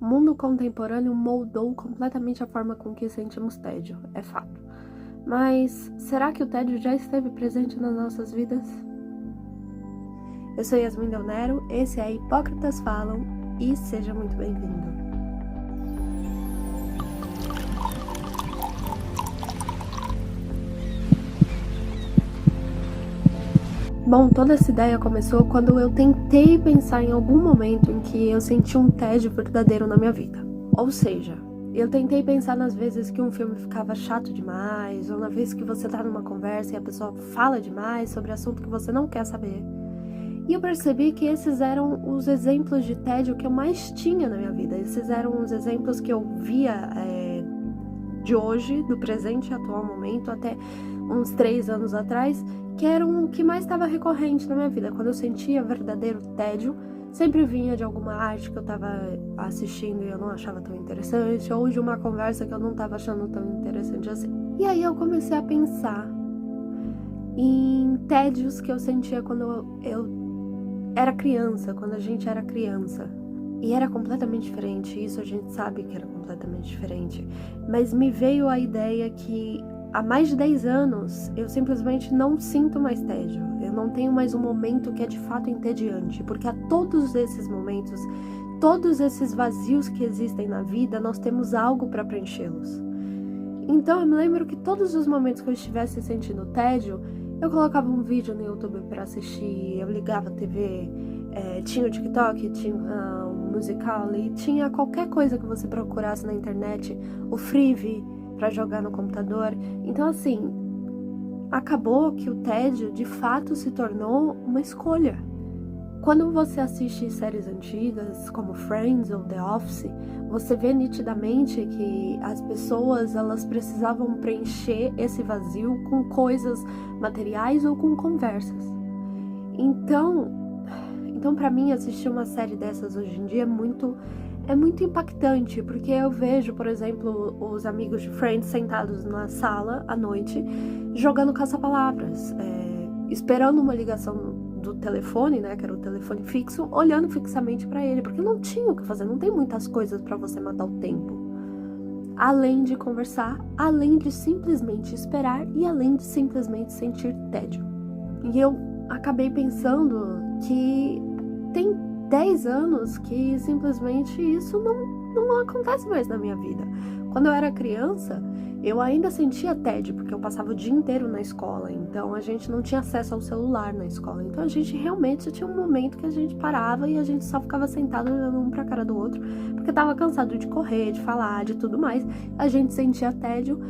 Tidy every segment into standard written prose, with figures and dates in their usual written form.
O mundo contemporâneo moldou completamente a forma com que sentimos tédio, é fato. Mas será que o tédio já esteve presente nas nossas vidas? Eu sou Yasmin Del Nero, esse é Hipócritas Falam e seja muito bem-vindo. Bom, toda essa ideia começou quando eu tentei pensar em algum momento em que eu senti um tédio verdadeiro na minha vida. Ou seja, eu tentei pensar nas vezes que um filme ficava chato demais, ou na vez que você tá numa conversa e a pessoa fala demais sobre assunto que você não quer saber. E eu percebi que esses eram os exemplos de tédio que eu mais tinha na minha vida. Esses eram os exemplos que eu via de hoje, do presente atual momento, até uns 3 anos atrás, que eram o que mais estava recorrente na minha vida. Quando eu sentia verdadeiro tédio, sempre vinha de alguma arte que eu estava assistindo e eu não achava tão interessante, ou de uma conversa que eu não estava achando tão interessante assim. E aí eu comecei a pensar em tédios que eu sentia quando eu era criança, quando a gente era criança. E era completamente diferente, isso a gente sabe que era completamente diferente. Mas me veio a ideia que há mais de 10 anos eu simplesmente não sinto mais tédio. Eu não tenho mais um momento que é de fato entediante, porque a todos esses momentos, todos esses vazios que existem na vida, nós temos algo para preenchê-los. Então eu me lembro que todos os momentos que eu estivesse sentindo tédio, eu colocava um vídeo no YouTube para assistir, eu ligava a TV, tinha o TikTok, tinha o Musical.ly, tinha qualquer coisa que você procurasse na internet, o Freevee para jogar no computador. Então assim, acabou que o tédio de fato se tornou uma escolha. Quando você assiste séries antigas, como Friends ou The Office, você vê nitidamente que as pessoas elas precisavam preencher esse vazio com coisas materiais ou com conversas. Então para mim, assistir uma série dessas hoje em dia é muito impactante, porque eu vejo, por exemplo, os amigos de Friends sentados na sala à noite, jogando caça-palavras, esperando uma ligação do telefone, né, que era o telefone fixo, olhando fixamente para ele, porque não tinha o que fazer, não tem muitas coisas para você matar o tempo. Além de conversar, além de simplesmente esperar e além de simplesmente sentir tédio. E eu acabei pensando que tem 10 anos que simplesmente isso não acontece mais na minha vida. Quando eu era criança, eu ainda sentia tédio, porque eu passava o dia inteiro na escola, então a gente não tinha acesso ao celular na escola. Então a gente realmente tinha um momento que a gente parava e a gente só ficava sentado olhando um pra cara do outro, porque tava cansado de correr, de falar, de tudo mais. A gente sentia tédio.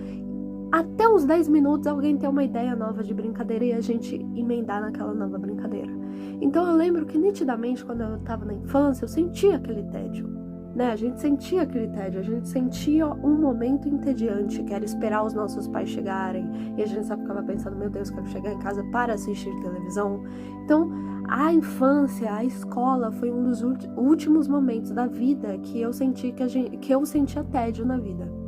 Até uns 10 minutos alguém ter uma ideia nova de brincadeira e a gente emendar naquela nova brincadeira. Então eu lembro que nitidamente quando eu tava na infância eu sentia aquele tédio, né? A gente sentia aquele tédio, a gente sentia um momento entediante, que era esperar os nossos pais chegarem e a gente só ficava pensando, meu Deus, quero chegar em casa para assistir televisão. Então a infância, a escola foi um dos últimos momentos da vida que eu senti que eu sentia tédio na vida.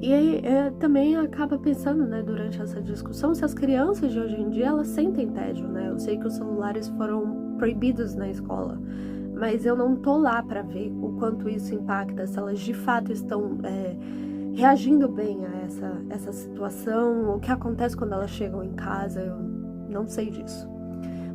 E aí também acaba pensando, né, durante essa discussão, se as crianças de hoje em dia, elas sentem tédio, né? Eu sei que os celulares foram proibidos na escola, mas eu não tô lá para ver o quanto isso impacta, se elas de fato estão reagindo bem a essa situação, o que acontece quando elas chegam em casa, eu não sei disso.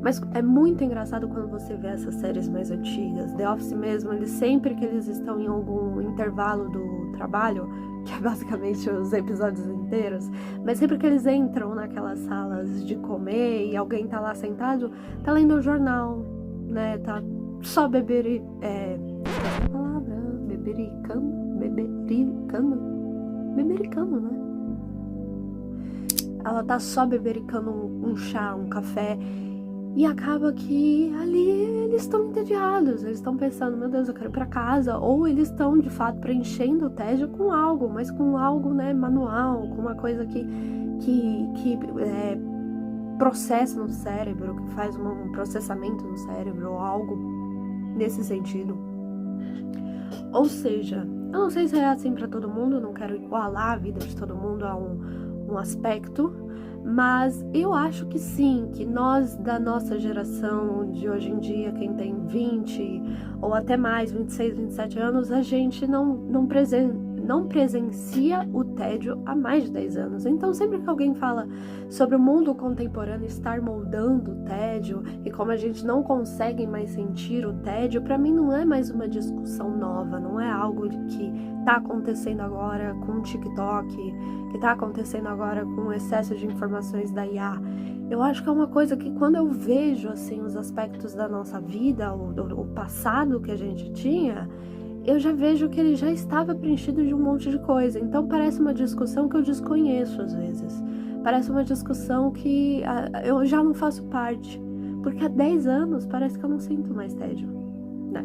Mas é muito engraçado quando você vê essas séries mais antigas. The Office mesmo, sempre que eles estão em algum intervalo do trabalho, que é basicamente os episódios inteiros, mas sempre que eles entram naquelas salas de comer e alguém tá lá sentado, tá lendo o jornal, né, tá só bebericando, né? Ela tá só bebericando um chá, um café. E acaba que ali eles estão entediados, eles estão pensando, meu Deus, eu quero ir pra casa. Ou eles estão, de fato, preenchendo o tédio com algo, mas com algo, né, manual, com uma coisa que processa no cérebro, que faz um processamento no cérebro, ou algo nesse sentido. Ou seja, eu não sei se é assim pra todo mundo, não quero igualar a vida de todo mundo a um aspecto, Mas eu acho que sim, que nós da nossa geração de hoje em dia, quem tem 20 ou até mais, 26, 27 anos, a gente não presencia o tédio há mais de 10 anos. Então, sempre que alguém fala sobre o mundo contemporâneo estar moldando o tédio e como a gente não consegue mais sentir o tédio, para mim não é mais uma discussão nova, não é algo que está acontecendo agora com o TikTok, que está acontecendo agora com o excesso de informações da IA. Eu acho que é uma coisa que quando eu vejo assim os aspectos da nossa vida, o passado que a gente tinha, eu já vejo que ele já estava preenchido de um monte de coisa. Então parece uma discussão que eu desconheço às vezes. Parece uma discussão que eu já não faço parte. Porque há 10 anos parece que eu não sinto mais tédio, né?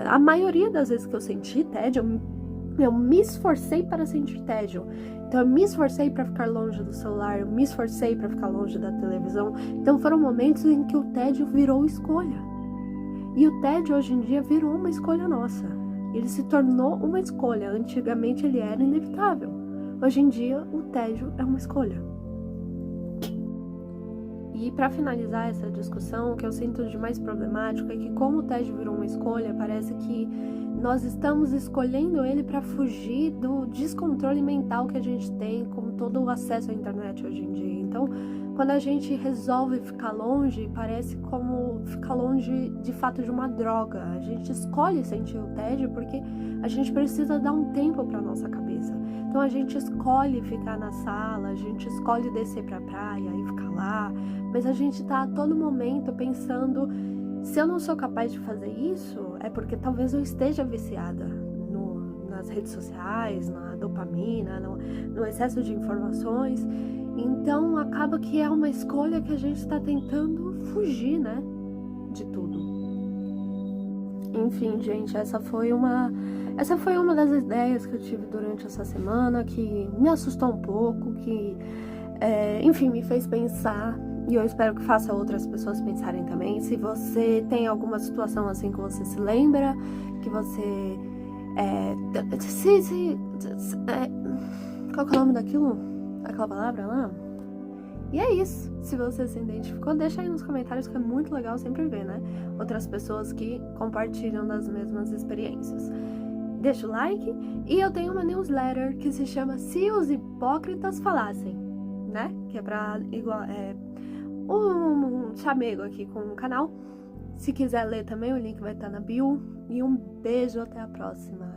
A maioria das vezes que eu senti tédio, eu me esforcei para sentir tédio. Então eu me esforcei para ficar longe do celular, eu me esforcei para ficar longe da televisão. Então foram momentos em que o tédio virou escolha. E o tédio hoje em dia virou uma escolha nossa. Ele se tornou uma escolha. Antigamente ele era inevitável. Hoje em dia o tédio é uma escolha. E para finalizar essa discussão, o que eu sinto de mais problemático é que como o tédio virou uma escolha, parece que nós estamos escolhendo ele para fugir do descontrole mental que a gente tem com todo o acesso à internet hoje em dia. Então, quando a gente resolve ficar longe, parece como ficar longe de fato de uma droga. A gente escolhe sentir o tédio porque a gente precisa dar um tempo para nossa cabeça. Então a gente escolhe ficar na sala, a gente escolhe descer para a praia e ficar lá, mas a gente tá a todo momento pensando: se eu não sou capaz de fazer isso, é porque talvez eu esteja viciada nas redes sociais, na dopamina, no excesso de informações. Então acaba que é uma escolha que a gente está tentando fugir, né, de tudo. Enfim, gente, essa foi uma das ideias que eu tive durante essa semana, que me assustou um pouco, que, enfim, me fez pensar. E eu espero que faça outras pessoas pensarem também. Se você tem alguma situação assim que você se lembra, que você... qual que é o nome daquilo? Aquela palavra lá? E é isso. Se você se identificou, deixa aí nos comentários, que é muito legal sempre ver, né? Outras pessoas que compartilham das mesmas experiências. Deixa o like. E eu tenho uma newsletter que se chama Se os Hipócritas Falassem, né? Que é pra um chamego aqui com o canal. Se quiser ler também, o link vai estar na bio. E um beijo, até a próxima.